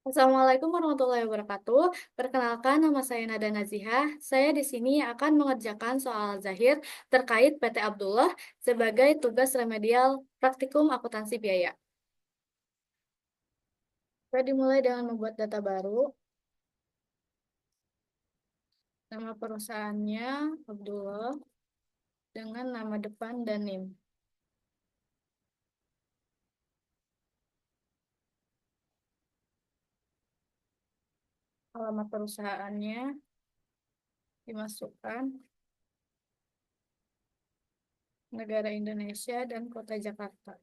Assalamualaikum warahmatullahi wabarakatuh. Perkenalkan, nama saya Nada Nazihah. Saya di sini akan mengerjakan soal zahir terkait PT Abdullah sebagai tugas remedial praktikum akuntansi biaya. Saya dimulai dengan membuat data baru. Nama perusahaannya Abdullah dengan nama depan dan NIM. Alamat perusahaannya dimasukkan, negara Indonesia dan kota Jakarta.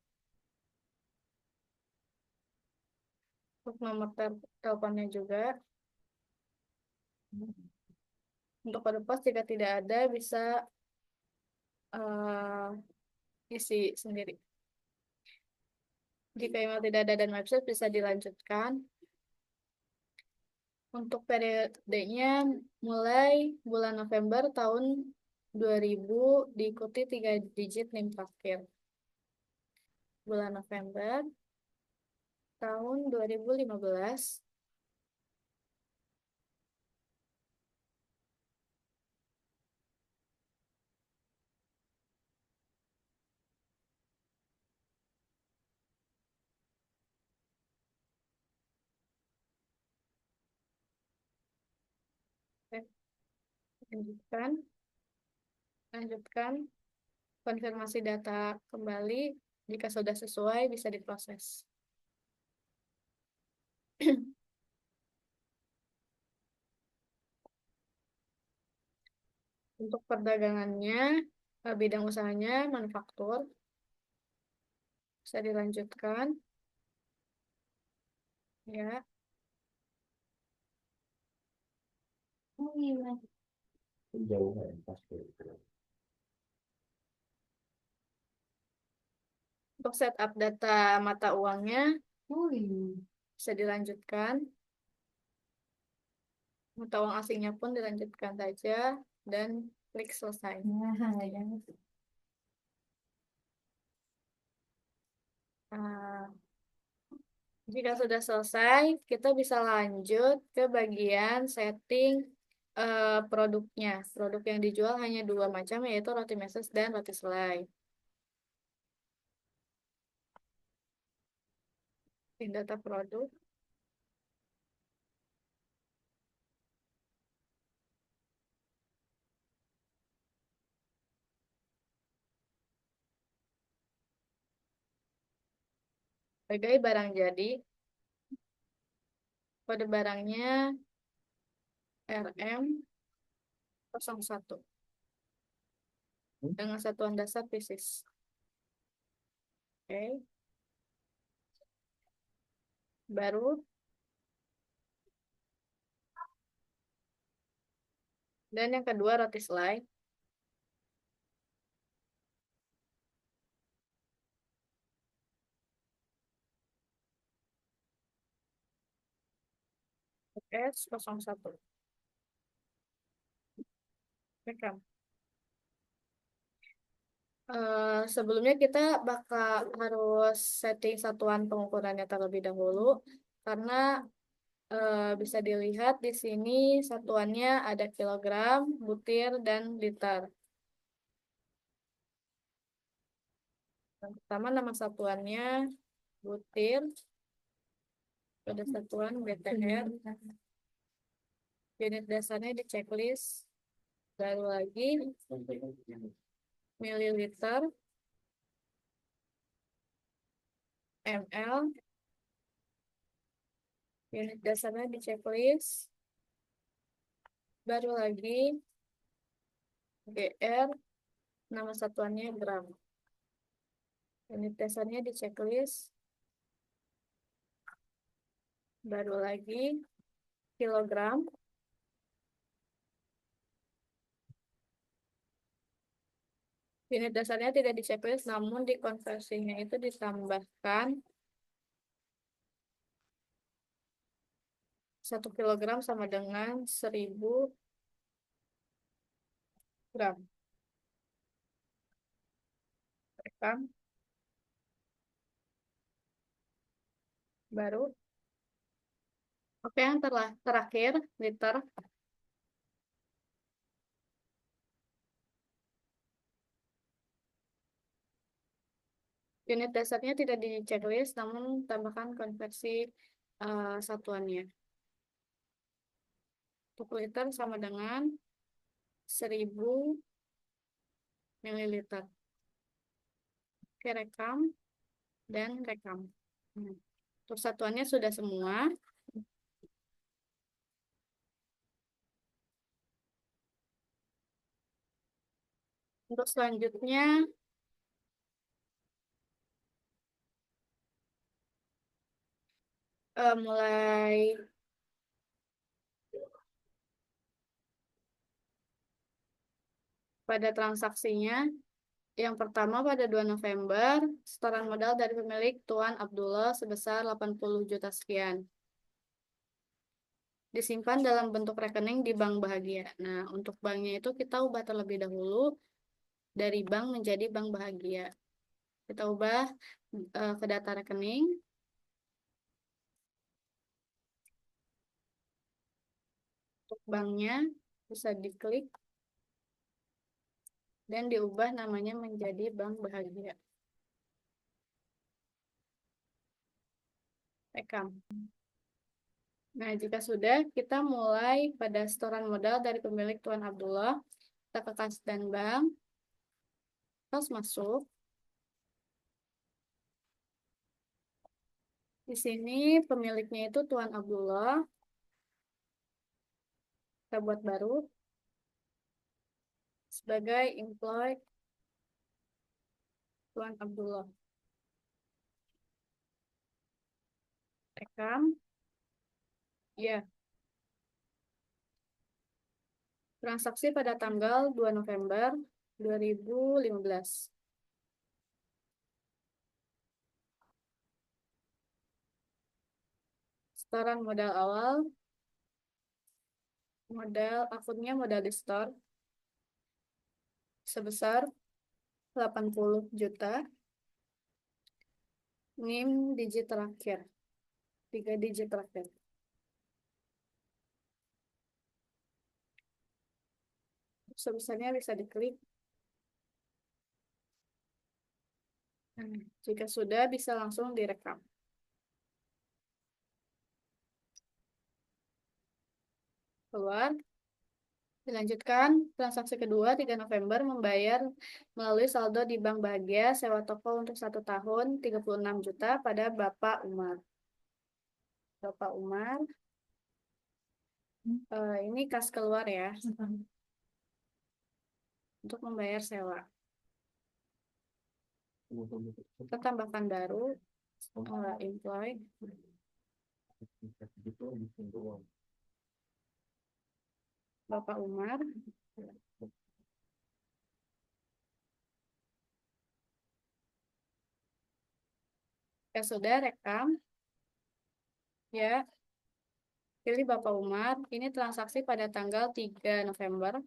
Untuk nomor teleponnya juga. Untuk kode pos jika tidak ada bisa isi sendiri. Jika email tidak ada dan website bisa dilanjutkan. Untuk periodenya mulai bulan November tahun 2000 diikuti 3 digit NIM terakhir. Bulan November tahun 2015. Oke, lanjutkan. Lanjutkan. Konfirmasi data kembali. Jika sudah sesuai bisa diproses. Untuk perdagangannya, bidang usahanya manufaktur, bisa dilanjutkan. Ya, Oh iya. Jauh ya, pasti. untuk setup data mata uangnya Oh iya. bisa dilanjutkan. Mata uang asingnya pun dilanjutkan saja dan klik selesai. Nah, ya. Nah, jika sudah selesai, kita bisa lanjut ke bagian setting produknya. Produk yang dijual hanya dua macam, yaitu roti meses dan roti selai. Di data produk, sebagai barang jadi, kode barangnya RM01 dengan satuan dasar pieces. Oke, baru. Dan yang kedua roti selai. S01. Rekam. Sebelumnya kita bakal harus setting satuan pengukurannya terlebih dahulu karena bisa dilihat di sini satuannya ada kilogram, butir, dan liter. Yang pertama nama satuannya butir, pada satuan BTR, unit dasarnya di checklist, baru lagi mililiter, ml, unit dasarnya di checklist, baru lagi GR, nama satuannya gram. Unit dasarnya di checklist, baru lagi kilogram. Unit dasarnya tidak di checklist, namun di konversinya itu ditambahkan 1 kilogram sama dengan 1000 gram. Rekam, baru Oke, yang terakhir, liter. Unit dasarnya tidak di checklist, namun tambahkan konversi satuannya. Untuk liter sama dengan 1000 ml. Oke, rekam dan rekam. Hmm. Untuk satuannya sudah semua. Untuk selanjutnya, mulai pada transaksinya. Yang pertama pada 2 November, setoran modal dari pemilik Tuan Abdullah sebesar 80 juta sekian. Disimpan dalam bentuk rekening di Bank Bahagia. Nah, untuk banknya itu kita ubah terlebih dahulu dari bank menjadi Bank Bahagia. Kita ubah ke data rekening. Untuk banknya bisa diklik dan diubah namanya menjadi Bank Bahagia. Rekam. Nah, jika sudah, kita mulai pada setoran modal dari pemilik Tuan Abdullah. Kita ke kas dan bank, terus masuk. Di sini pemiliknya itu Tuan Abdullah. Kita buat baru sebagai employee Tuan Abdullah. Rekam. Ya, transaksi pada tanggal 2 November 2015. Setoran modal awal, modal akunnya modal di store sebesar 80 juta. NIM digit terakhir, 3 digit terakhir. Sebesarnya bisa diklik. Nah, jika sudah, bisa langsung direkam. Keluar. Dilanjutkan, transaksi kedua 3 November membayar melalui saldo di Bank Bahagia sewa toko untuk 1 tahun 36 juta pada Bapak Umar. Bapak Umar, ini kas keluar ya, untuk membayar sewa. Kita tambahkan baru, employee. Bapak Umar. Ya sudah, rekam. Ya, pilih Bapak Umar. Ini transaksi pada tanggal 3 November.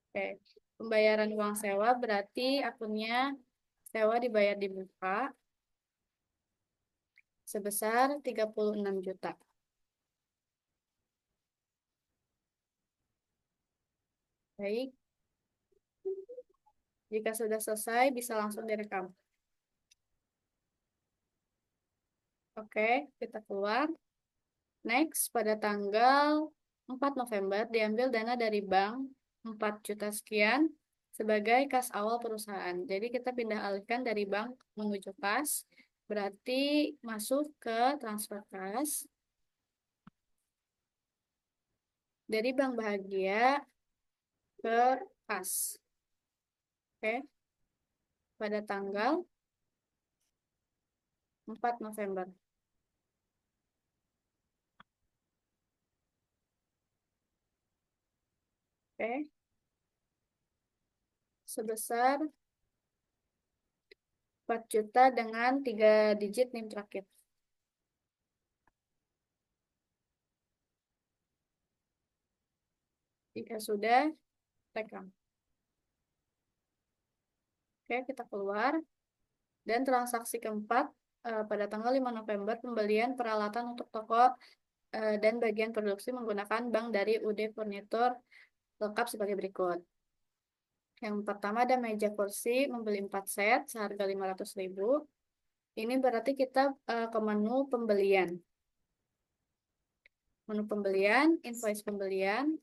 Oke. Pembayaran uang sewa berarti akunnya sewa dibayar di muka sebesar 36 juta. Baik, jika sudah selesai bisa langsung direkam. Oke, kita keluar. Next, pada tanggal 4 November diambil dana dari bank 4 juta sekian sebagai kas awal perusahaan. Jadi kita pindah alihkan dari bank menuju kas, berarti masuk ke transfer kas. Dari Bank Bahagia ke kas. Oke, pada tanggal 4 November. Oke, sebesar 4 juta dengan 3 digit NIM terakhir. Jika sudah, rekam. Oke, kita keluar. Dan transaksi keempat pada tanggal 5 November pembelian peralatan untuk toko dan bagian produksi menggunakan bank dari UD Furnitur lengkap sebagai berikut. Yang pertama ada meja kursi, membeli 4 set seharga 500.000. Ini berarti kita ke menu pembelian. Menu pembelian, invoice pembelian.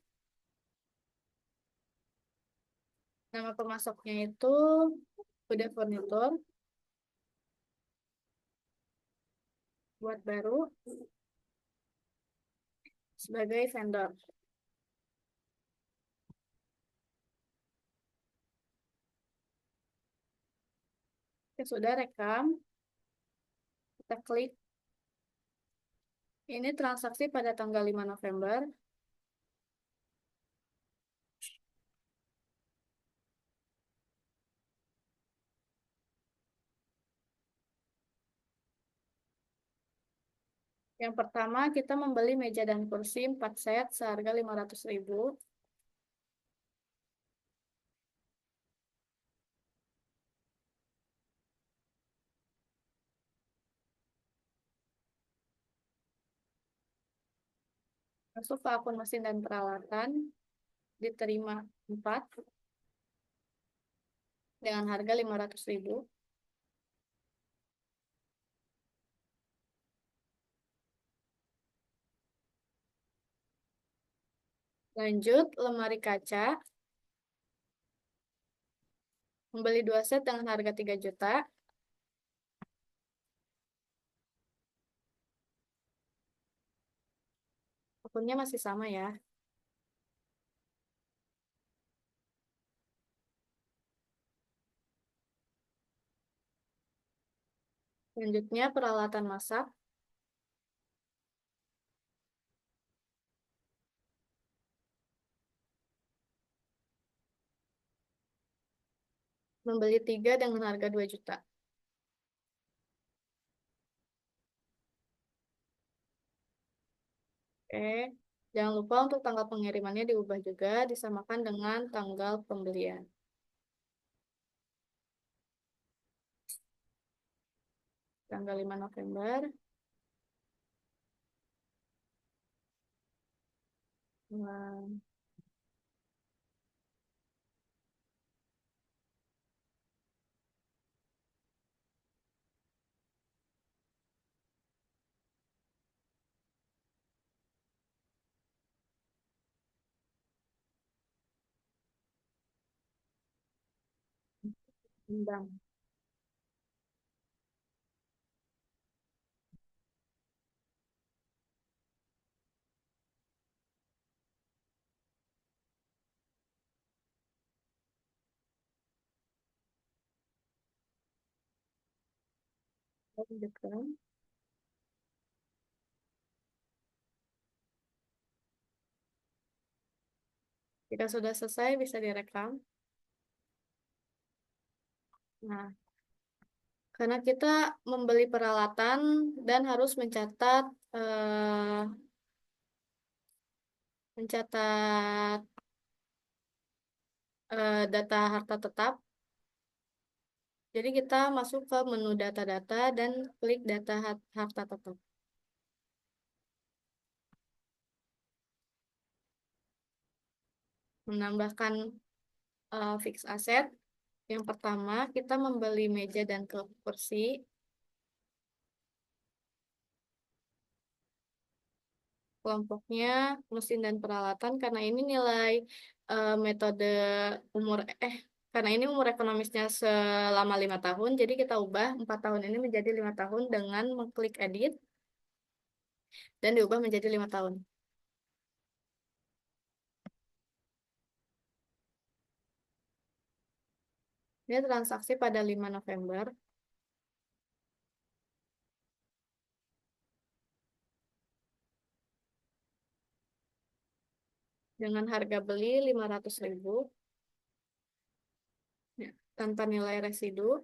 Nama pemasoknya itu UD Furnitur. Buat baru sebagai vendor. Oke, sudah rekam. Kita klik. Ini transaksi pada tanggal 5 November. Yang pertama, kita membeli meja dan kursi 4 set seharga 500.000. Masuk ke akun mesin dan peralatan. Diterima 4 dengan harga 500.000. Lanjut, lemari kaca. Membeli 2 set dengan harga 3 juta. Akunnya masih sama ya. Selanjutnya, peralatan masak. Membeli 3 dengan harga 2 juta. Oke, jangan lupa untuk tanggal pengirimannya diubah juga, disamakan dengan tanggal pembelian. Tanggal 5 November. Nah, Bang. Lanjutkan. Jika sudah selesai, bisa direkam. Nah, karena kita membeli peralatan dan harus mencatat mencatat data harta tetap. Jadi kita masuk ke menu data-data dan klik data harta tetap. Menambahkan fix asset. Yang pertama, kita membeli meja dan kursi. Kelompoknya mesin dan peralatan karena ini nilai metode umur karena ini umur ekonomisnya selama 5 tahun, jadi kita ubah 4 tahun ini menjadi 5 tahun dengan mengklik edit dan diubah menjadi 5 tahun. Ini transaksi pada 5 November. Dengan harga beli 500.000 ya, tanpa nilai residu.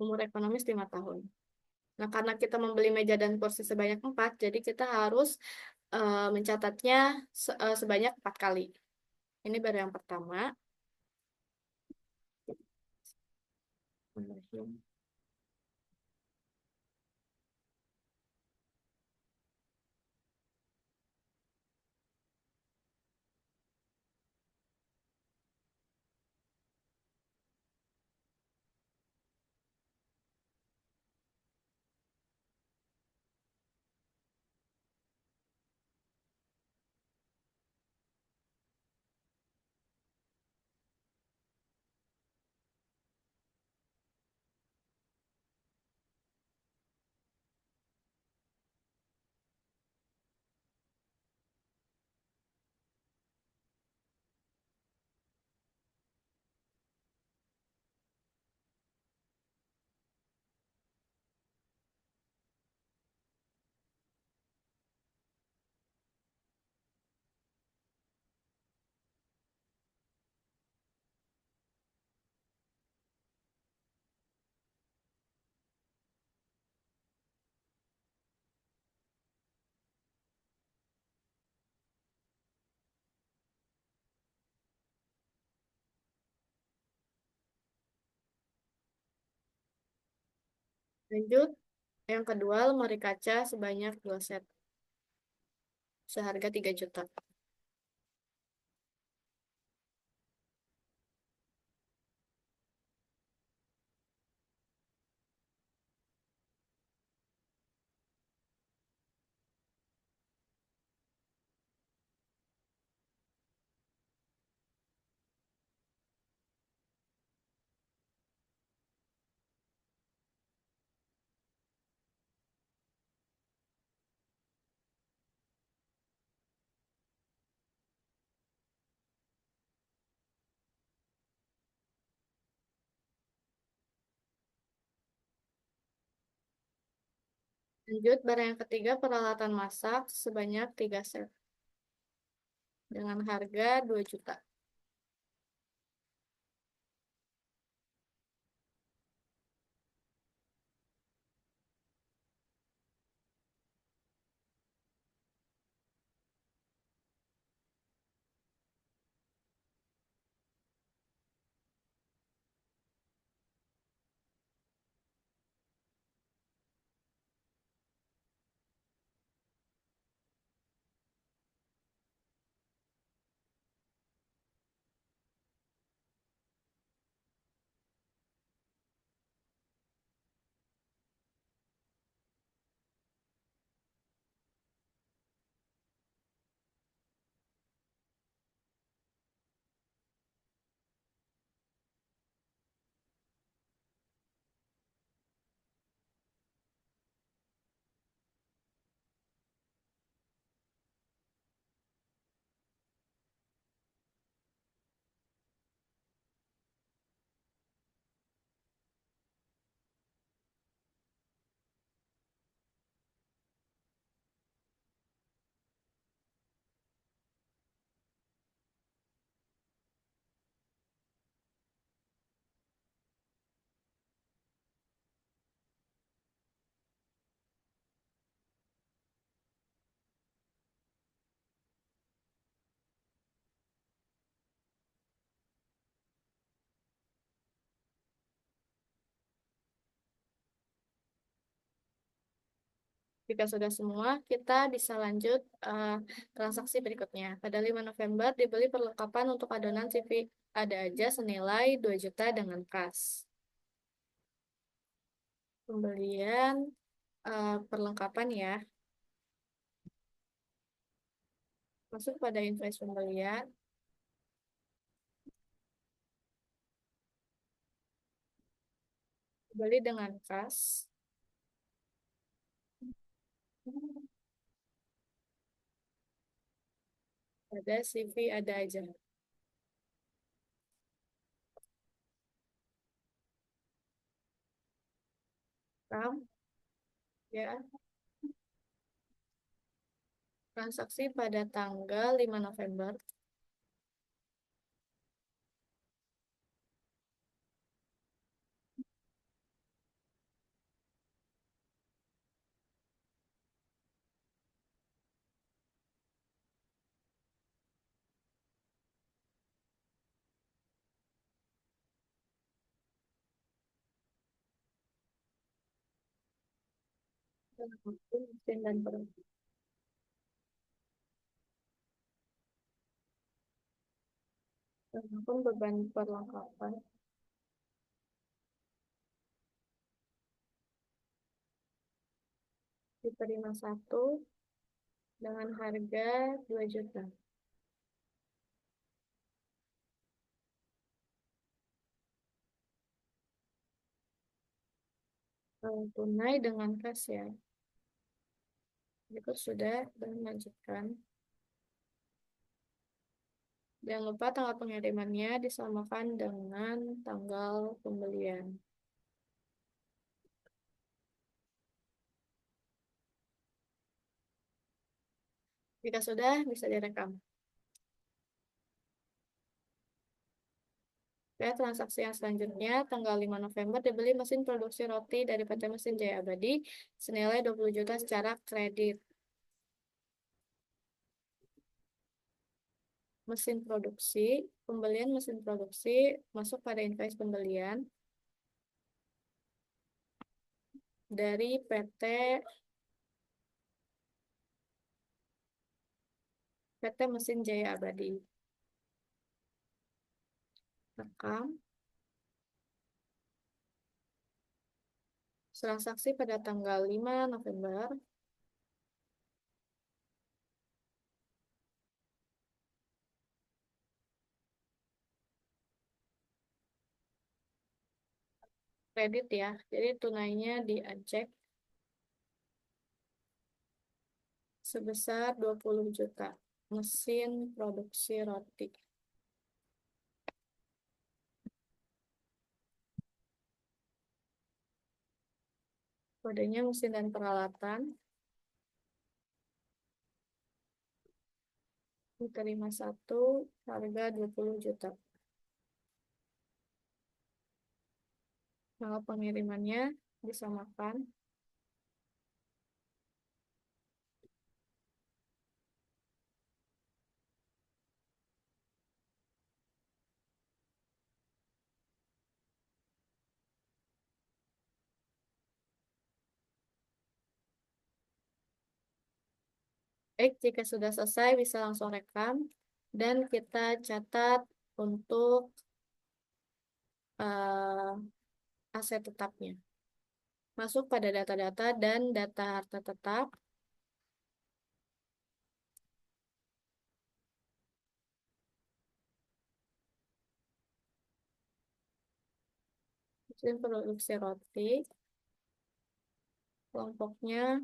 Umur ekonomis 5 tahun. Nah, karena kita membeli meja dan kursi sebanyak 4, jadi kita harus mencatatnya sebanyak 4 kali. Ini baru yang pertama. Lanjut, yang kedua lemari kaca sebanyak 2 set, seharga 3 juta. Lanjut, barang yang ketiga peralatan masak sebanyak 3 set, dengan harga 2 juta. Jika sudah semua, kita bisa lanjut transaksi berikutnya. Pada 5 November dibeli perlengkapan untuk adonan CV ada aja senilai 2 juta dengan kas. Pembelian perlengkapan ya. Masuk pada invoice pembelian. Beli dengan kas. Ada CV ada aja. RAM ya. Transaksi pada tanggal 5 November. Mesin dan produk. Pun beban perlengkapan diterima satu dengan harga 2 juta. Tunai dengan kas ya. Berikut sudah dan lanjutkan. Jangan lupa tanggal pengirimannya disamakan dengan tanggal pembelian. Jika sudah, bisa direkam. Oke, transaksi yang selanjutnya, tanggal 5 November dibeli mesin produksi roti dari PT Mesin Jaya Abadi senilai 20 juta secara kredit. Mesin produksi, pembelian mesin produksi masuk pada invoice pembelian dari PT Mesin Jaya Abadi. Rekam. Transaksi pada tanggal 5 November kredit ya. Jadi tunainya diajak sebesar 20 juta. Mesin produksi roti. Kodenya mesin dan peralatan. Diterima satu, harga 20 juta. Tanggal pengirimannya disamakan. Baik, jika sudah selesai bisa langsung rekam dan kita catat untuk aset tetapnya. Masuk pada data-data dan data harta tetap. Mesin produksi roti. Kelompoknya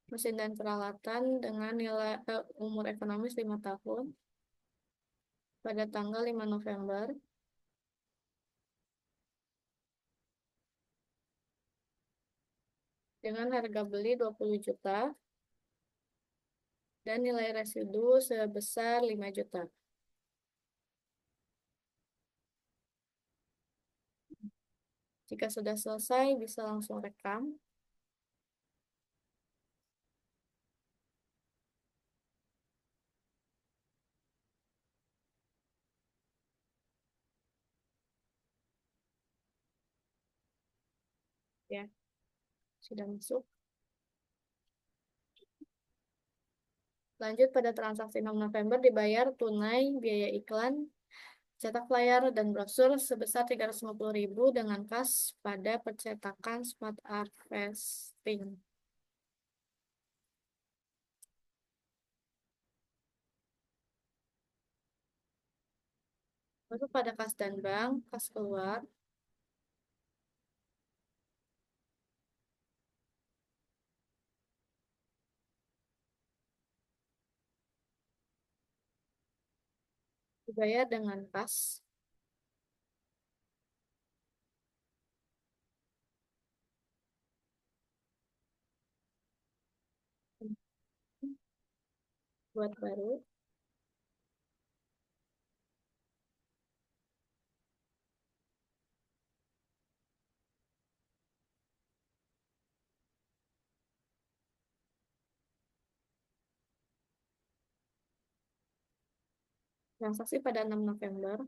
mesin dan peralatan dengan nilai umur ekonomis 5 tahun pada tanggal 5 November dengan harga beli 20 juta dan nilai residu sebesar 5 juta. Jika sudah selesai, bisa langsung rekam. Ya, sudah masuk. Lanjut pada transaksi 6 November dibayar tunai biaya iklan, cetak flyer, dan brosur sebesar 350.000 dengan kas pada percetakan Smart Harvesting. Masuk pada kas dan bank, kas keluar, dibayar dengan kas, buat baru, transaksi pada 6 November,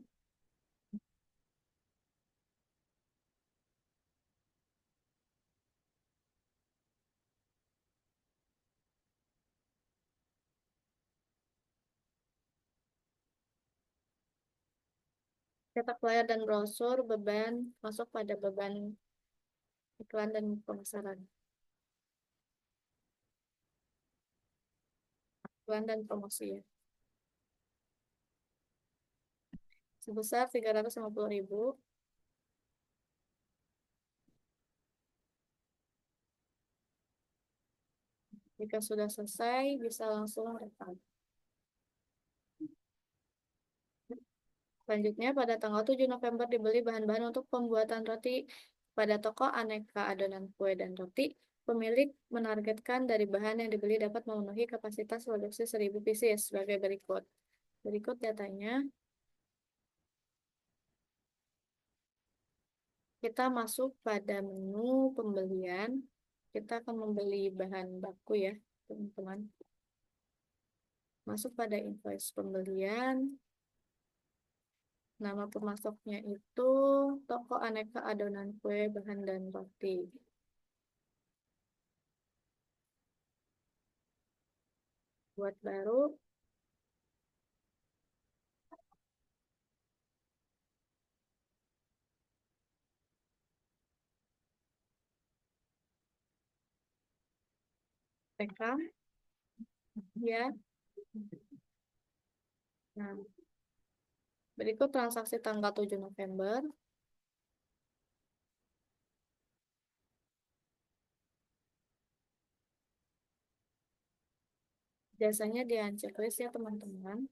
Cetak flyer dan brosur, beban masuk pada beban iklan dan pemasaran. Iklan dan promosi ya. Sebesar 350.000. Jika sudah selesai, bisa langsung rekam. Selanjutnya, pada tanggal 7 November dibeli bahan-bahan untuk pembuatan roti pada toko aneka adonan kue dan roti. Pemilik menargetkan dari bahan yang dibeli dapat memenuhi kapasitas produksi 1.000 pieces sebagai berikut. Berikut datanya. Kita masuk pada menu pembelian. Kita akan membeli bahan baku ya, teman-teman. Masuk pada invoice pembelian. Nama pemasoknya itu toko aneka adonan kue, bahan, dan roti. Buat baru, rekam ya. Nah, berikut transaksi tanggal 7 November. Biasanya di checklist ya teman-teman.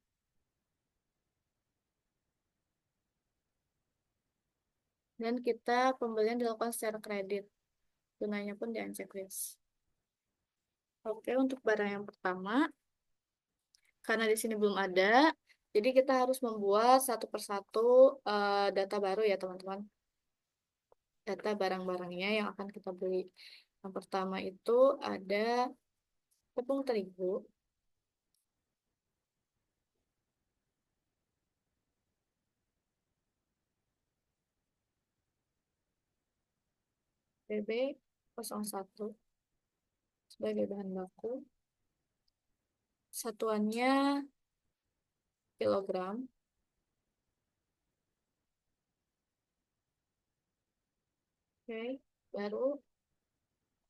Dan kita pembelian dilakukan secara kredit. Tunainya pun di checklist. Oke, untuk barang yang pertama, karena di sini belum ada, jadi kita harus membuat satu persatu data baru ya teman-teman. Data barang-barangnya yang akan kita beli. Yang pertama itu ada tepung terigu, BB01 sebagai bahan baku. Satuannya kilogram. Oke, baru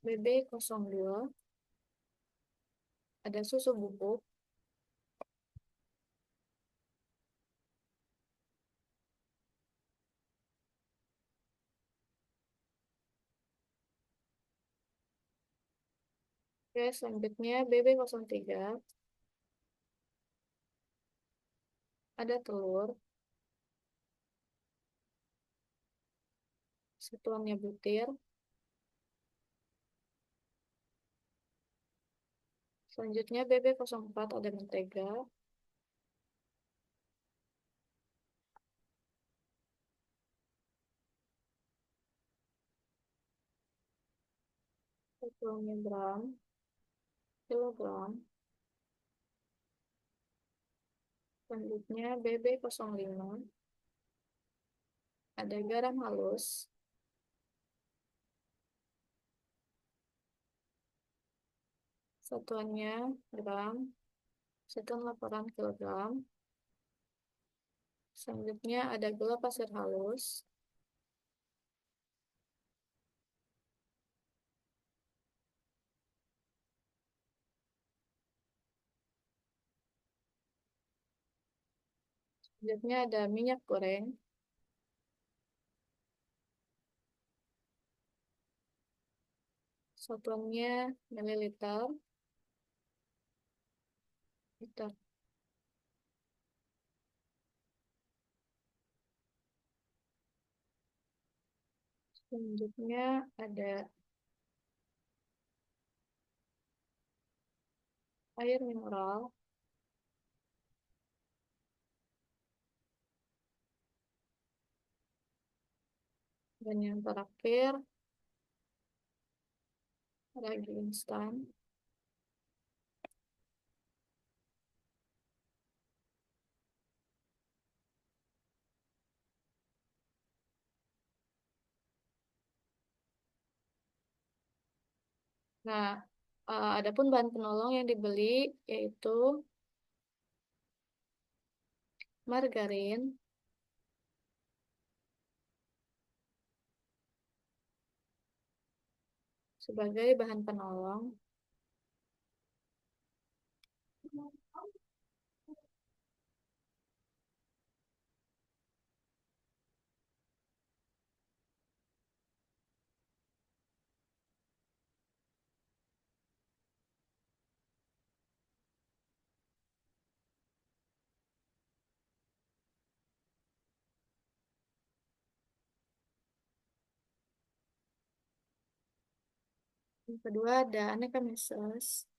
BB02 ada susu bubuk. Oke, selanjutnya BB03 ada telur. Satuannya butir. Selanjutnya BB04 ada mentega. Satuannya gram, kilogram. Selanjutnya BB05 ada garam halus. Satuannya gram, satuan laporan kilogram. Selanjutnya ada gula pasir halus. Selanjutnya ada minyak goreng. Satuannya mililiter. Liter. Selanjutnya ada air mineral. Dan yang terakhir, ragi instan. Nah, adapun bahan penolong yang dibeli yaitu margarin, sebagai bahan penolong. Yang kedua ada aneka mesos.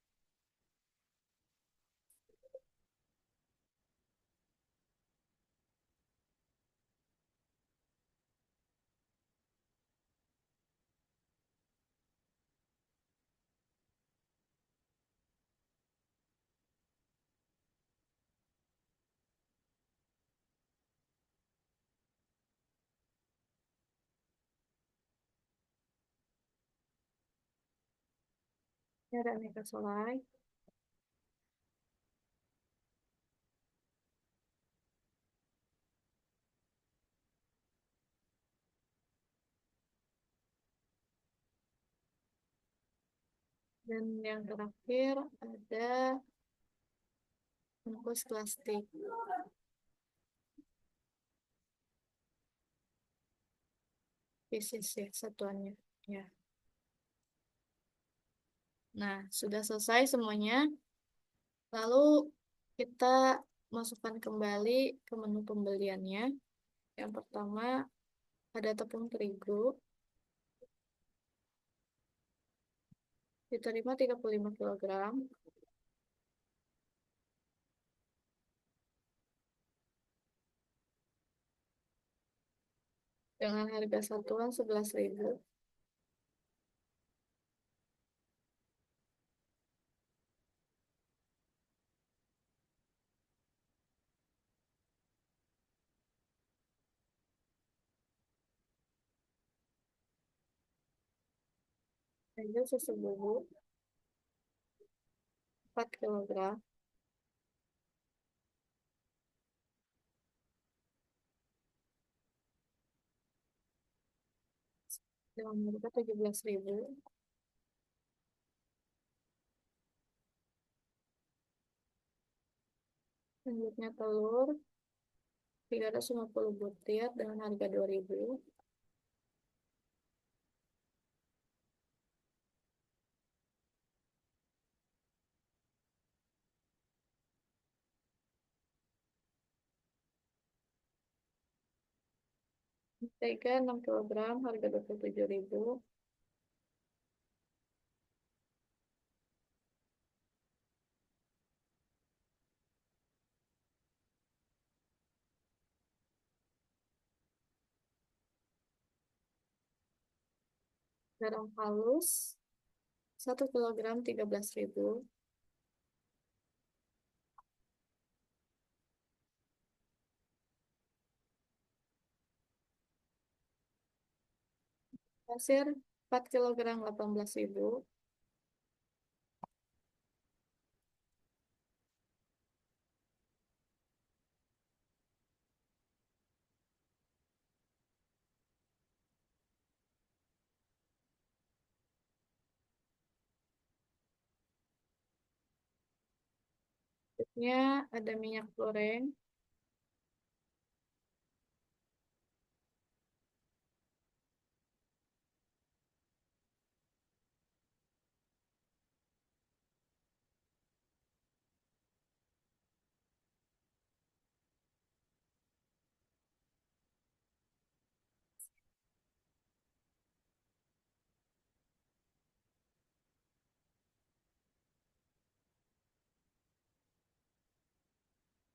Ini ada aneka selai. Dan yang terakhir ada bungkus plastik. Pieces ya satuannya. Ya. Nah, sudah selesai semuanya. Lalu kita masukkan kembali ke menu pembeliannya. Yang pertama ada tepung terigu. Diterima 35 kilogram dengan harga satuan 11.000. Lanjut susu bubuk 4 kilogram dengan harga 17.000. Selanjutnya telur 350 butir dengan harga 2.000. Mentega 6 kilogram harga 27.000. Garam halus 1 kilogram 13.000. Pasir 4 kilogram 18.000. Selanjutnya ada minyak goreng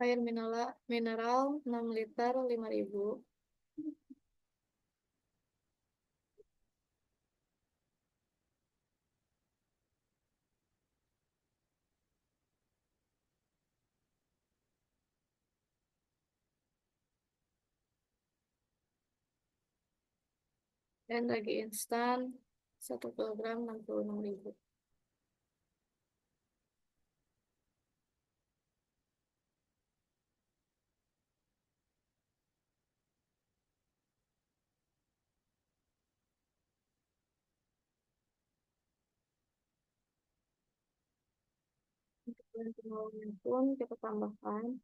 air mineral 6 liter 5.000. Dan ragi instan 1 kilogram 66.000. Dan pengawalan pun kita tambahkan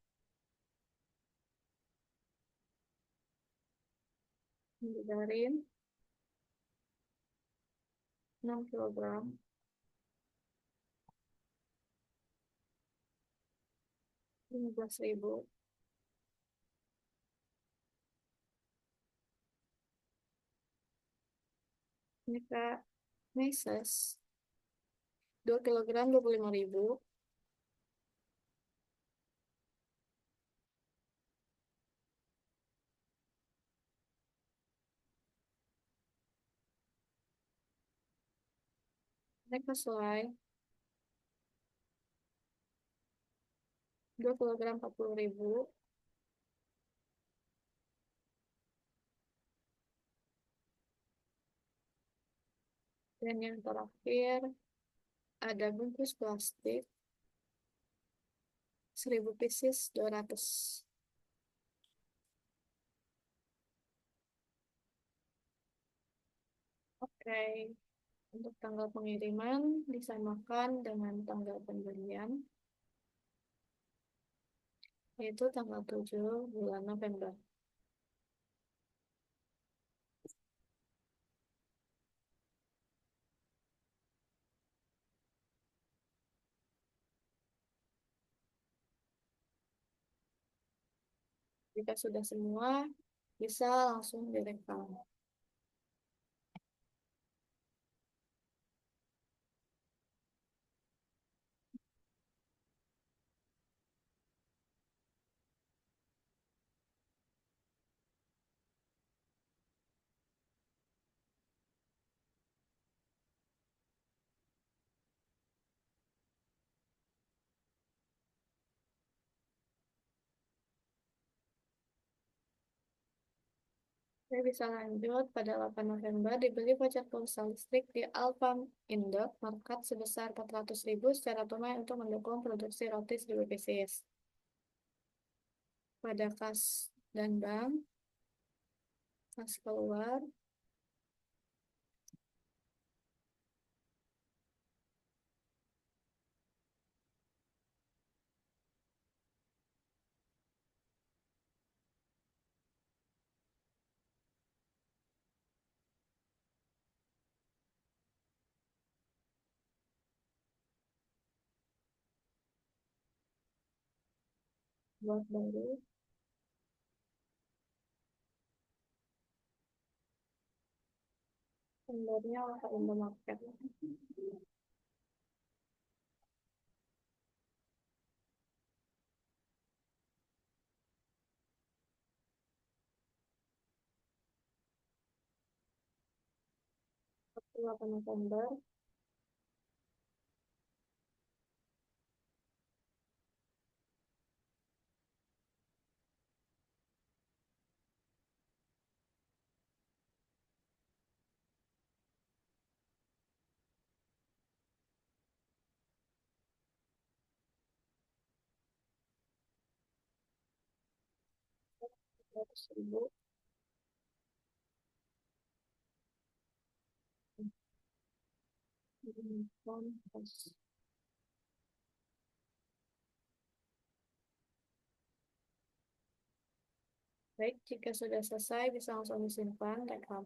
margarin 6 kg, 15.000. Ini Kak, meses 2 kg, 25.000. Ini keselai 2 kg, 40.000. Dan yang terakhir ada bungkus plastik 1.000 pieces 200. Oke, untuk tanggal pengiriman disamakan dengan tanggal pembelian, yaitu tanggal 7 bulan November. Jika sudah semua, bisa langsung direkam. Saya bisa lanjut pada 8 November dibeli voucher pulsa listrik di Alfam Indo markup sebesar 400.000 secara tunai untuk mendukung produksi roti 1.000 pieces. Pada kas dan bank, kas keluar, buat baru, sumbernya Alfa Indomaret. Waktu 8 November, ratus ribu, diinfom, pas. Baik, jika sudah selesai, bisa langsung disimpan, rekam.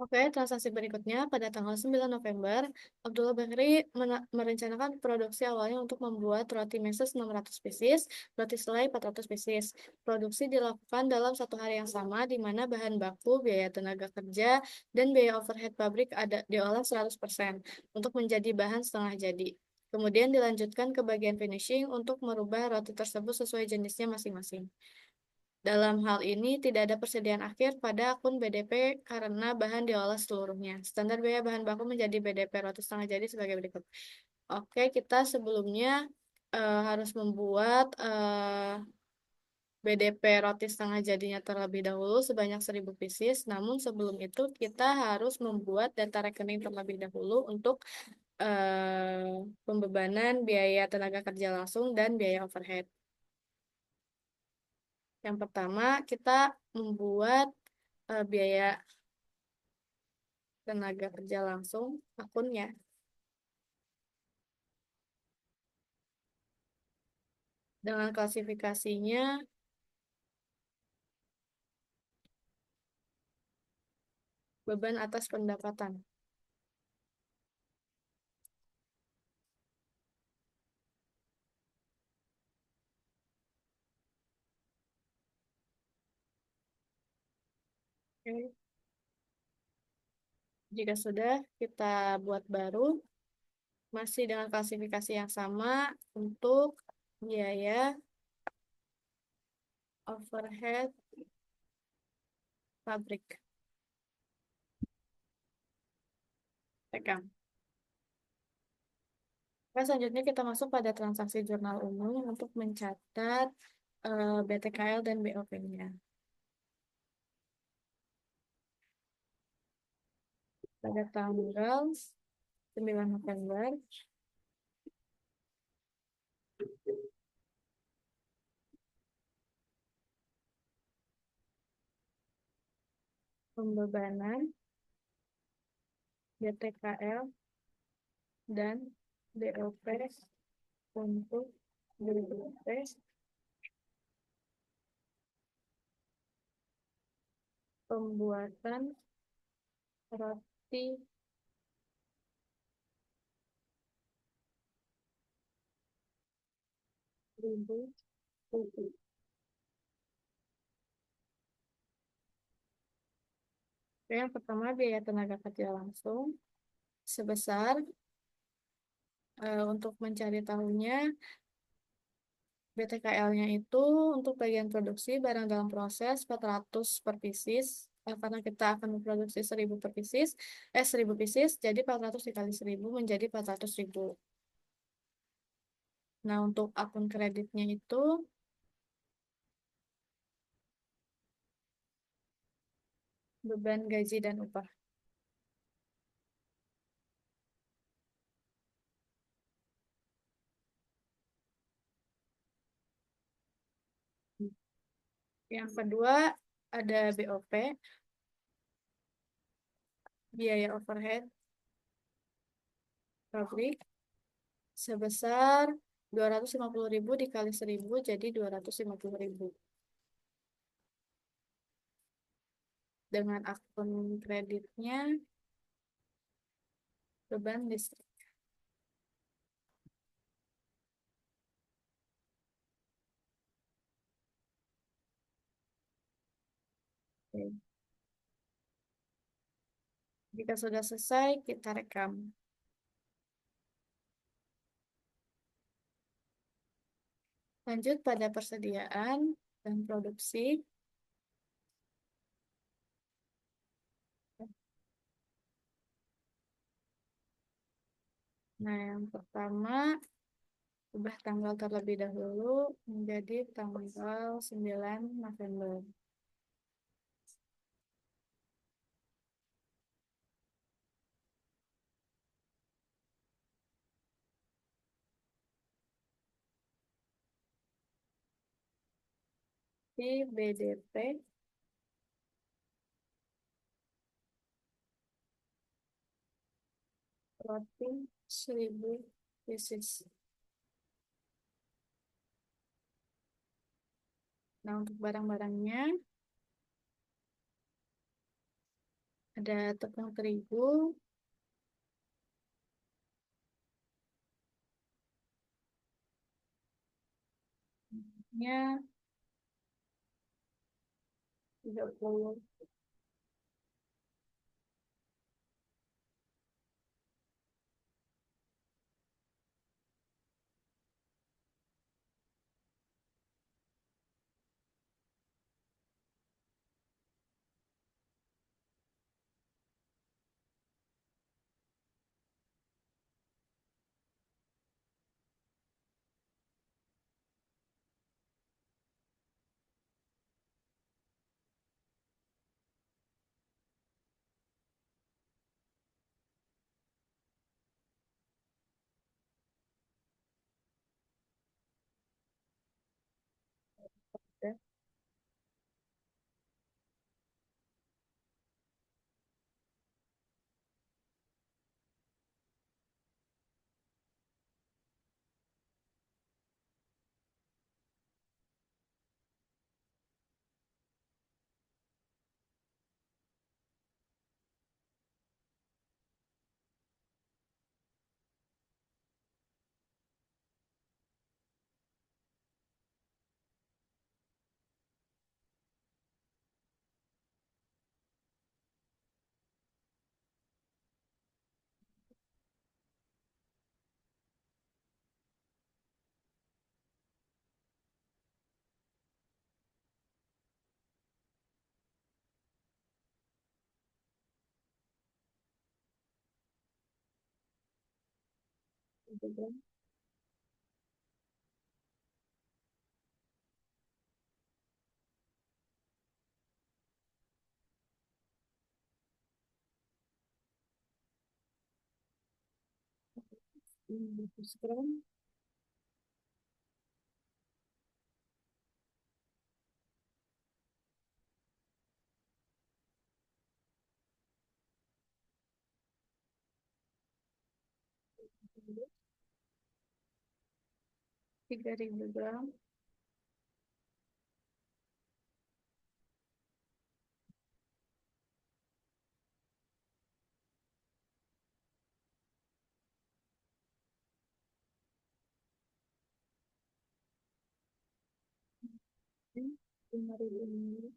Oke, transaksi berikutnya pada tanggal 9 November, Abdullah Bakri merencanakan produksi awalnya untuk membuat roti meses 600 pieces, roti selai 400 pieces. Produksi dilakukan dalam 1 hari yang sama, di mana bahan baku, biaya tenaga kerja, dan biaya overhead pabrik ada diolah 100% untuk menjadi bahan setengah jadi. Kemudian dilanjutkan ke bagian finishing untuk merubah roti tersebut sesuai jenisnya masing-masing. Dalam hal ini, tidak ada persediaan akhir pada akun BDP karena bahan diolah seluruhnya. Standar biaya bahan baku menjadi BDP roti setengah jadi sebagai berikut. Oke, kita sebelumnya harus membuat BDP roti setengah jadinya terlebih dahulu sebanyak 1.000 pieces. Namun sebelum itu kita harus membuat data rekening terlebih dahulu untuk pembebanan biaya tenaga kerja langsung dan biaya overhead. Yang pertama, kita membuat biaya tenaga kerja langsung akunnya. Dengan klasifikasinya beban atas pendapatan. Oke. Jika sudah, kita buat baru, masih dengan klasifikasi yang sama untuk biaya overhead pabrik. Rekam. Nah, selanjutnya kita masuk pada transaksi jurnal umum untuk mencatat BTKL dan BOP-nya. Pada tanggal 9 November, pembebanan BTKL dan BOP untuk BOP pembuatan roti ribu putih. Yang pertama, biaya tenaga kerja langsung sebesar untuk mencari tahunya BTKL-nya itu untuk bagian produksi barang dalam proses 400 per pieces. Karena kita akan memproduksi 1000 per pieces, 1000 pieces, jadi 400 dikali 1000 menjadi 400.000. Nah, untuk akun kreditnya itu beban gaji dan upah. Yang kedua ada BOP, biaya overhead pabrik sebesar 250.000 dikali 1000 jadi 250.000. Dengan akun kreditnya beban listrik. Oke. Jika sudah selesai, kita rekam. Lanjut pada persediaan dan produksi. Nah, yang pertama, ubah tanggal terlebih dahulu menjadi tanggal 9 November. Di BDP roti 1000 pieces. Nah, untuk barang-barangnya ada tepung terigu, nya 30 ya. gram, 3.000 gram, dan 5.000 ml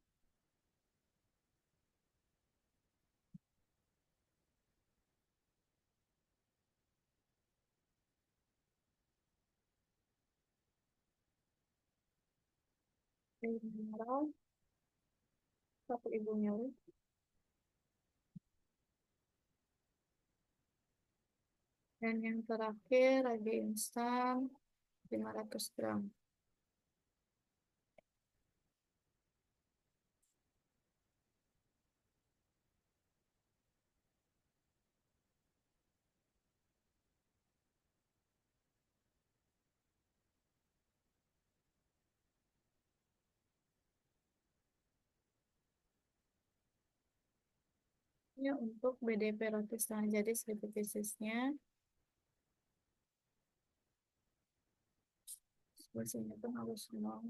air mineral, 1 ibu nyali, dan yang terakhir ragi instan 500 gram. Ini untuk BDP roti setengah jadi 1000 piecesnya. Porsinya tuh harus nol.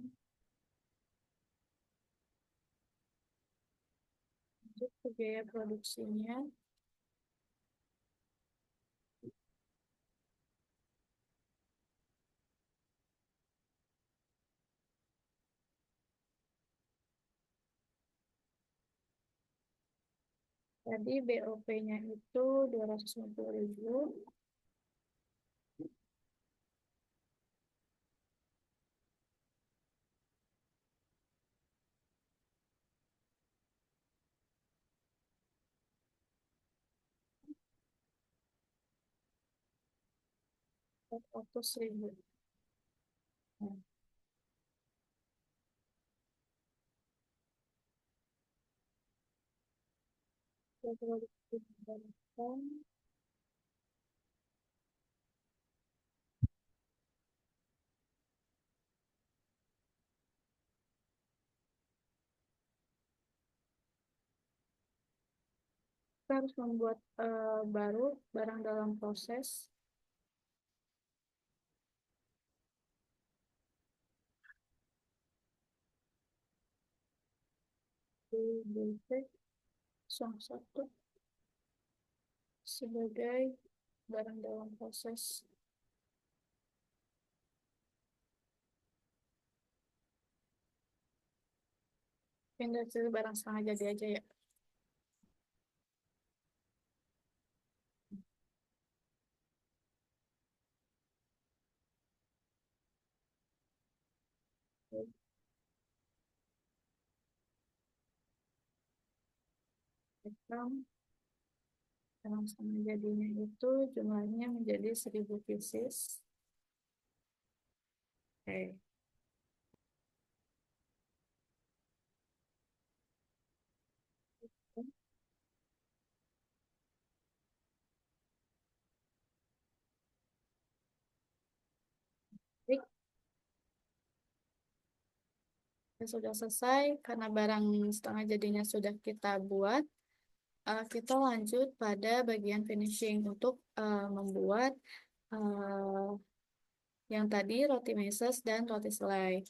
Lanjut ke biaya produksinya. Tadi BOP-nya itu 250.000. Empat 400.000. Nah, kita produksi menggunakan, kita harus membuat baru barang dalam proses. BBC 1 sebagai barang dalam proses. Pindah ke barang setengah jadi aja ya. Rekam barang setengah jadinya itu jumlahnya menjadi 1000 pieces. Oke. Baik, ya sudah selesai karena barang setengah jadinya sudah kita buat. Kita lanjut pada bagian finishing untuk membuat eh, yang tadi roti meses dan roti selai.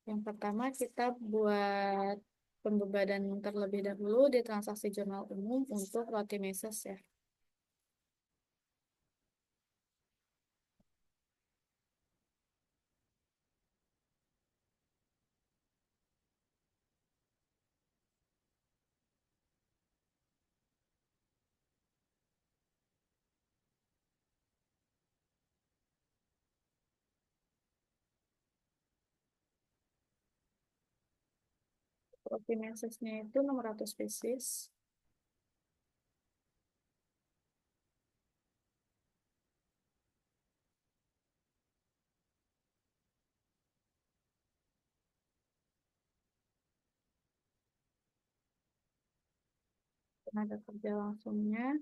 Yang pertama kita buat pembebadan terlebih dahulu di transaksi jurnal umum untuk roti meses ya. Roti mesesnya itu 600 pieces. tenaga kerja langsungnya.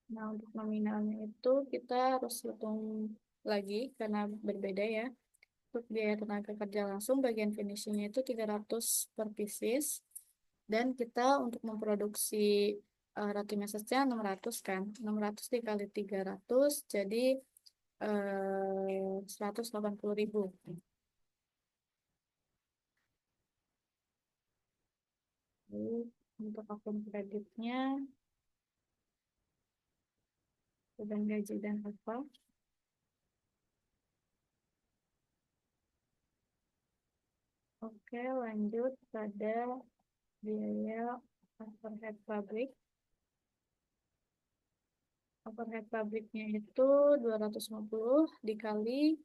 Nah, untuk nominalnya itu kita harus hitung lagi karena berbeda ya. Untuk biaya tenaga kerja langsung bagian finishingnya itu 300 per pieces. Dan kita untuk memproduksi roti mesesnya 600 kan. 600 dikali 300 jadi 180.000. Lalu untuk akun kreditnya, beban gaji dan apa. Oke, lanjut pada biaya overhead pabrik. Overhead pabriknya itu 250 dikali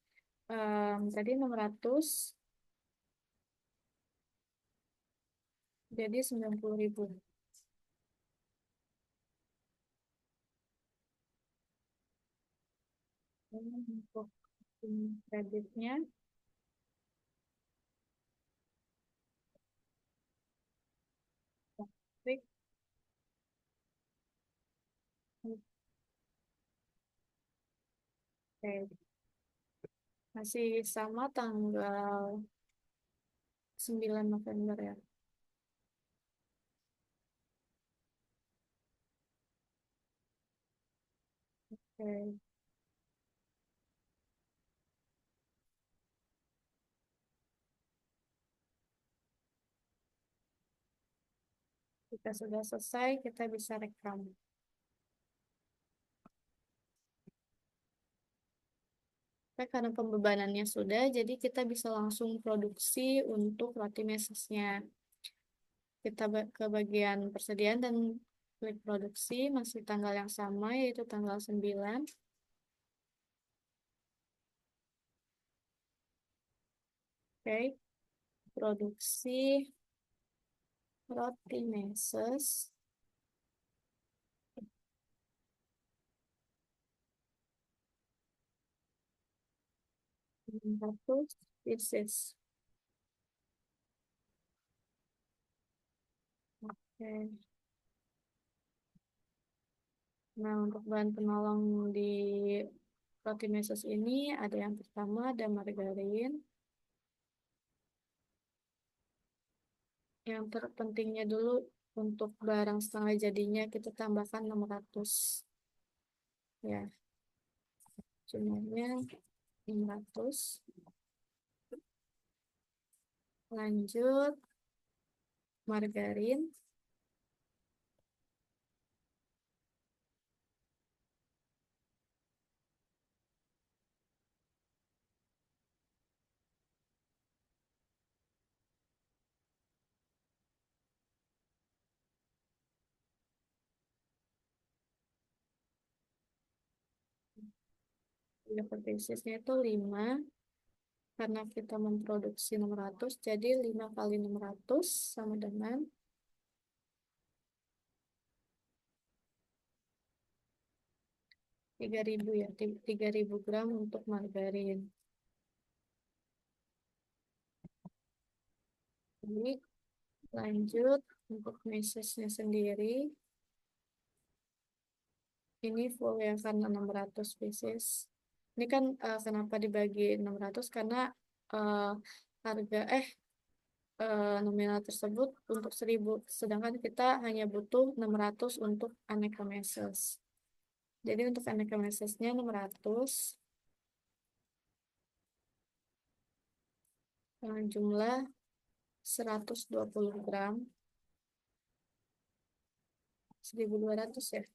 tadi 600 jadi 90.000. Untuk kreditnya, pabrik, oke, masih sama tanggal 9 November ya. Oke, jika sudah selesai, kita bisa rekam. Nah, karena pembebanannya sudah, jadi kita bisa langsung produksi untuk roti mesesnya. Kita ke bagian persediaan dan klik produksi, masih tanggal yang sama, yaitu tanggal 9. Oke, produksi roti meses 600 pieces. Oke. Nah, untuk bahan penolong di roti meses ini ada yang pertama ada margarin. Yang terpentingnya dulu untuk barang setengah jadinya kita tambahkan 600 ya. Jumlahnya 600. Lanjut margarin. Biaya persisnya itu 5 karena kita memproduksi 600 jadi 5 kali 600 sama dengan 3.000 ya, 3.000 gram untuk margarin. Ini lanjut untuk mesesnya sendiri. Ini full ya karena 600 pieces. Ini kan kenapa dibagi 600 karena eh, harga nominal tersebut untuk 1.000 sedangkan kita hanya butuh 600 untuk aneka meses. Jadi untuk aneka mesesnya 600 dengan jumlah 120 gram 1.200 ya.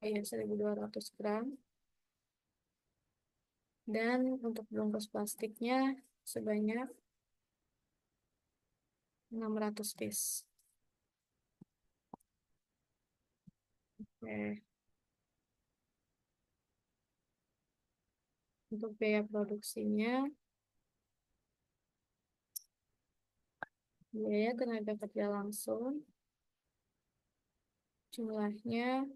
Iya 1.200 gram dan untuk bungkus plastiknya sebanyak 600 piece. Oke. Untuk biaya produksinya, biaya tenaga kerja langsung, jumlahnya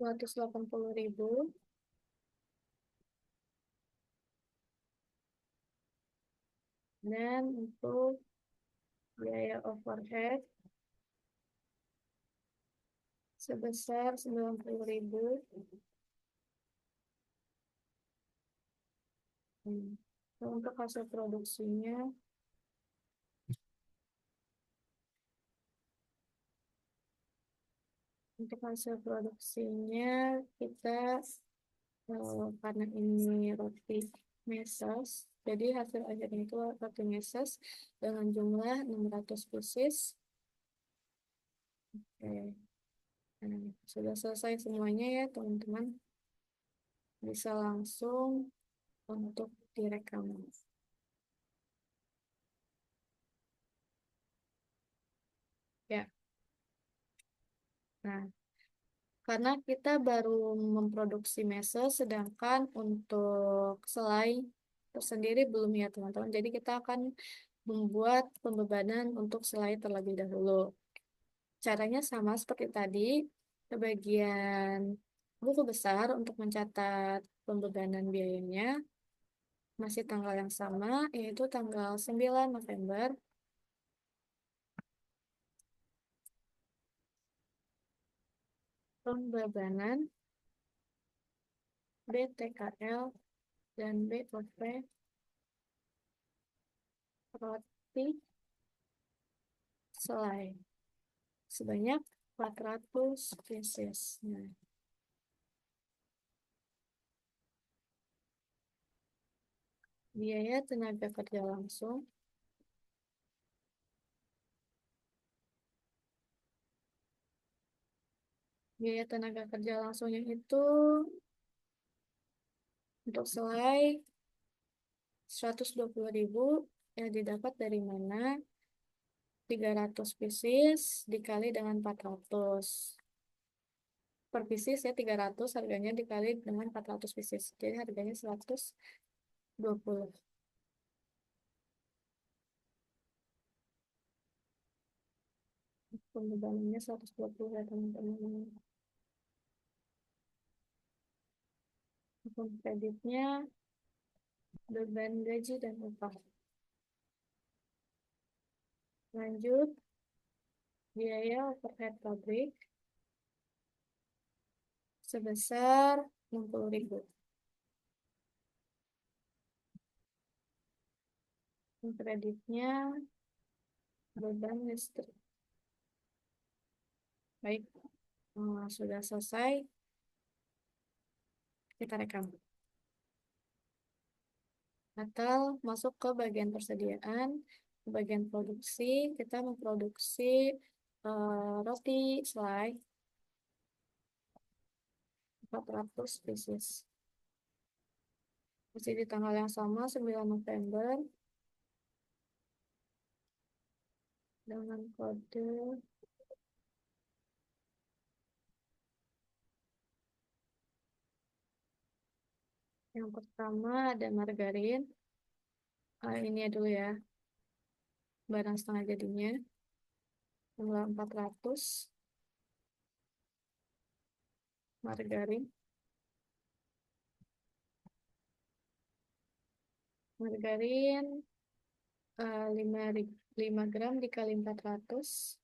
280.000. Dan untuk biaya overhead sebesar 90.000. Untuk hasil produksinya, kita karena ini roti meses, jadi hasil akhirnya itu roti meses dengan jumlah 600 pieces. Oke. Nah, sudah selesai semuanya ya teman-teman, bisa langsung untuk direkam ya. Nah, karena kita baru memproduksi meses, sedangkan untuk selai tersendiri belum ya teman-teman. Jadi kita akan membuat pembebanan untuk selai terlebih dahulu. Caranya sama seperti tadi, ke bagian buku besar untuk mencatat pembebanan biayanya, masih tanggal yang sama, yaitu tanggal 9 November. Pembebanan BTKL dan BOP roti selai sebanyak 400 pieces. Nah, biaya tenaga kerja langsung langsungnya itu untuk selai 120.000 yang didapat dari mana? 300 pieces dikali dengan 400 per pieces ya, 300 harganya dikali dengan 400 pieces, jadi harganya 120. Pembebanannya 120 ya teman-teman. Untuk kreditnya beban gaji dan upah. Lanjut, biaya overhead pabrik sebesar 60.000. Kreditnya beban listrik. Baik, sudah selesai. Kita rekam. Atau masuk ke bagian persediaan, bagian produksi. Kita memproduksi roti selai 400 pieces. Masih di tanggal yang sama, 9 November. Dengan kode yang pertama ada margarin. Ini ya dulu ya, barang setengah jadinya. Jumlah 400 margarin. Margarin 5 gram dikali 400.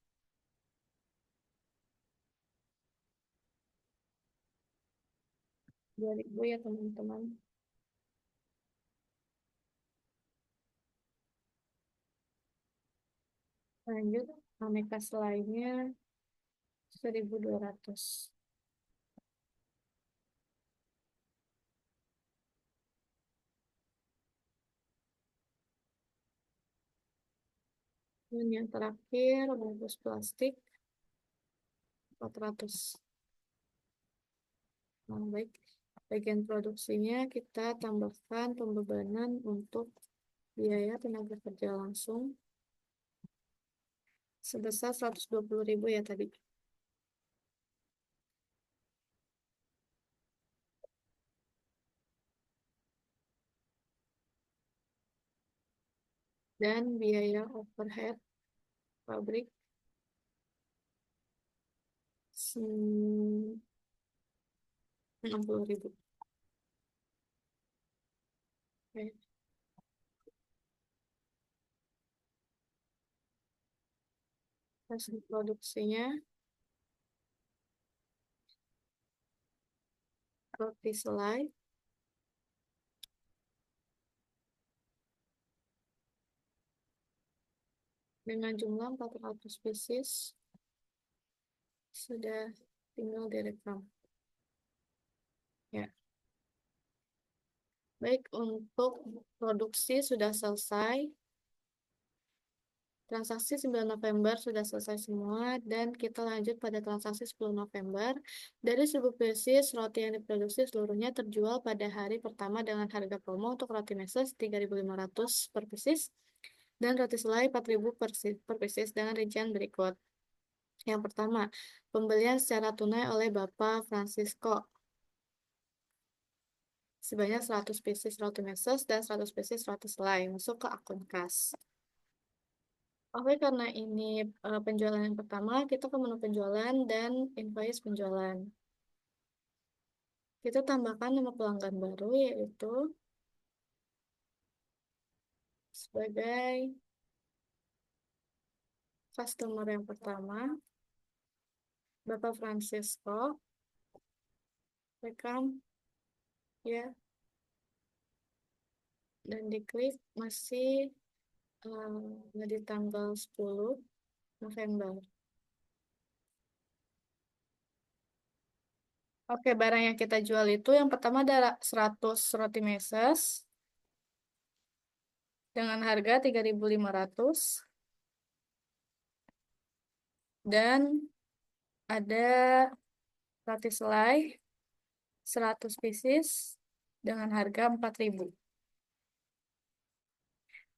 2.000 ya teman-teman. Lanjut, aneka lainnya 1.200. Dan yang terakhir, bungkus plastik 400. Nah, baik. Bagian produksinya kita tambahkan pembebanan untuk biaya tenaga kerja langsung sebesar 120.000 ya tadi. Dan biaya overhead pabrik 60.000. Oke. Hasil produksinya roti selai dengan jumlah 400 pieces sudah tinggal direkam. Ya, baik, untuk produksi sudah selesai. Transaksi 9 November sudah selesai semua dan kita lanjut pada transaksi 10 November. Dari 1000 pieces roti yang diproduksi seluruhnya terjual pada hari pertama dengan harga promo untuk roti meses 3.500 per pieces dan roti selai 4.000 per pieces dengan rincian berikut. Yang pertama, pembelian secara tunai oleh Bapak Francisco sebanyak 100 pieces roti meses dan 100 pieces roti selai masuk ke akun kas. Oke, karena ini penjualan yang pertama, kita ke menu penjualan dan invoice penjualan. Kita tambahkan nama pelanggan baru, yaitu sebagai customer yang pertama, Bapak Francisco. Rekam, ya, dan diklik masih di tanggal 10 November. Oke, barang yang kita jual itu yang pertama adalah 100 roti meses dengan harga 3.500 dan ada roti selai 100 pieces dengan harga 4.000.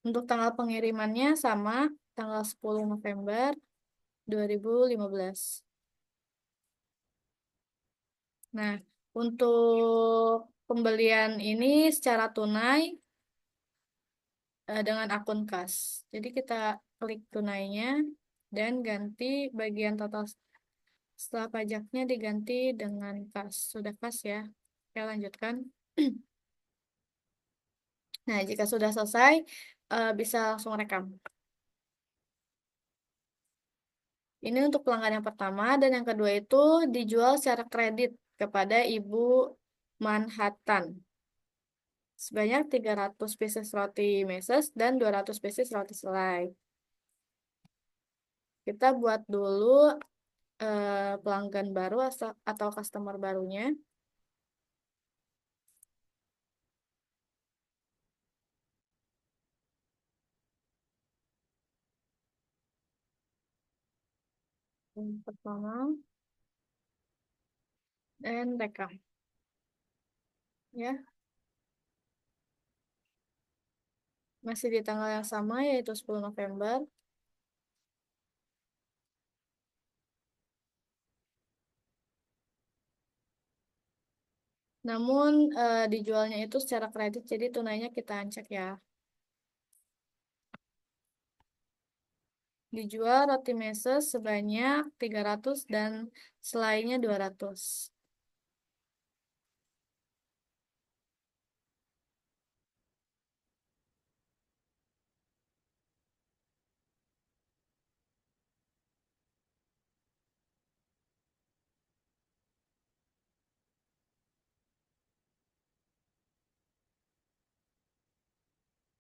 Untuk tanggal pengirimannya sama, tanggal 10 November 2015. Nah, untuk pembelian ini secara tunai dengan akun kas. Jadi kita klik tunainya dan ganti bagian total setelah pajaknya diganti dengan kas. Sudah kas ya. Oke, lanjutkan. Nah, jika sudah selesai, bisa langsung rekam. Ini untuk pelanggan yang pertama dan yang kedua itu dijual secara kredit kepada Ibu Manhattan. Sebanyak 300 pieces roti meses dan 200 pieces roti selai. Kita buat dulu pelanggan baru atau customer barunya. Yang pertama, dan rekam. Ya, masih di tanggal yang sama yaitu 10 November. Namun dijualnya itu secara kredit, jadi tunainya kita cek ya. Dijual roti meses sebanyak 300 dan selainya 200.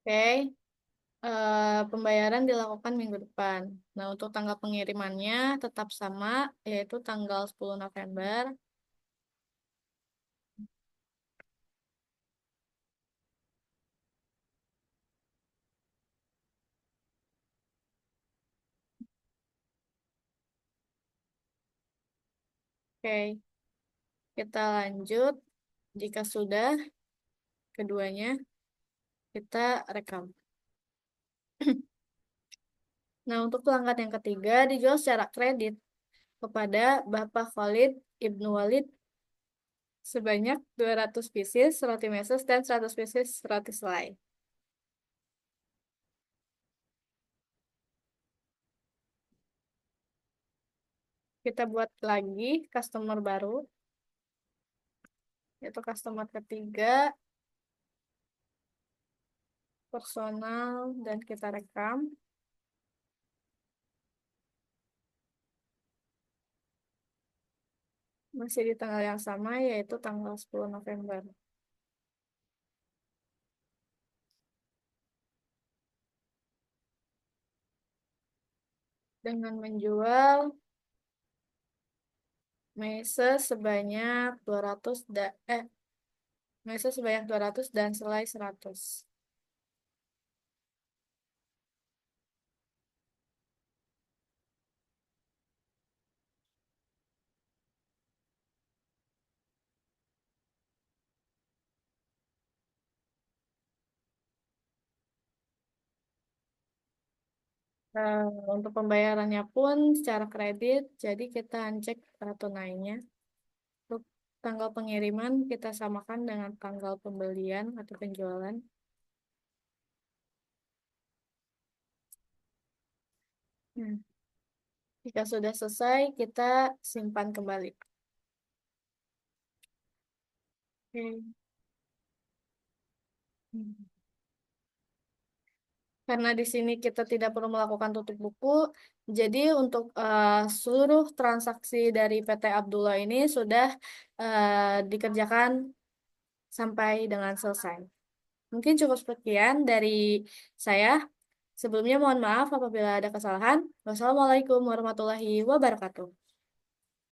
Oke, pembayaran dilakukan minggu depan. Nah, untuk tanggal pengirimannya tetap sama, yaitu tanggal 10 November. Oke, kita lanjut. Jika sudah, keduanya kita rekam. Nah, untuk pelanggan yang ketiga dijual secara kredit kepada Bapak Khalid Ibnu Walid sebanyak 200 pieces roti meses dan 100 pieces roti selai. Kita buat lagi customer baru. Yaitu customer ketiga, personal, dan kita rekam. Masih di tanggal yang sama, yaitu tanggal 10 November. Dengan menjual mese sebanyak 200 mese sebanyak 200 dan selai 100. Eh, untuk pembayarannya pun secara kredit, jadi kita cek tunainya. Untuk tanggal pengiriman kita samakan dengan tanggal pembelian atau penjualan. Nah, jika sudah selesai, kita simpan kembali. Oke. Karena di sini kita tidak perlu melakukan tutup buku, jadi untuk seluruh transaksi dari PT Abdullah ini sudah dikerjakan sampai dengan selesai. Mungkin cukup sekian dari saya. Sebelumnya mohon maaf apabila ada kesalahan. Wassalamualaikum warahmatullahi wabarakatuh.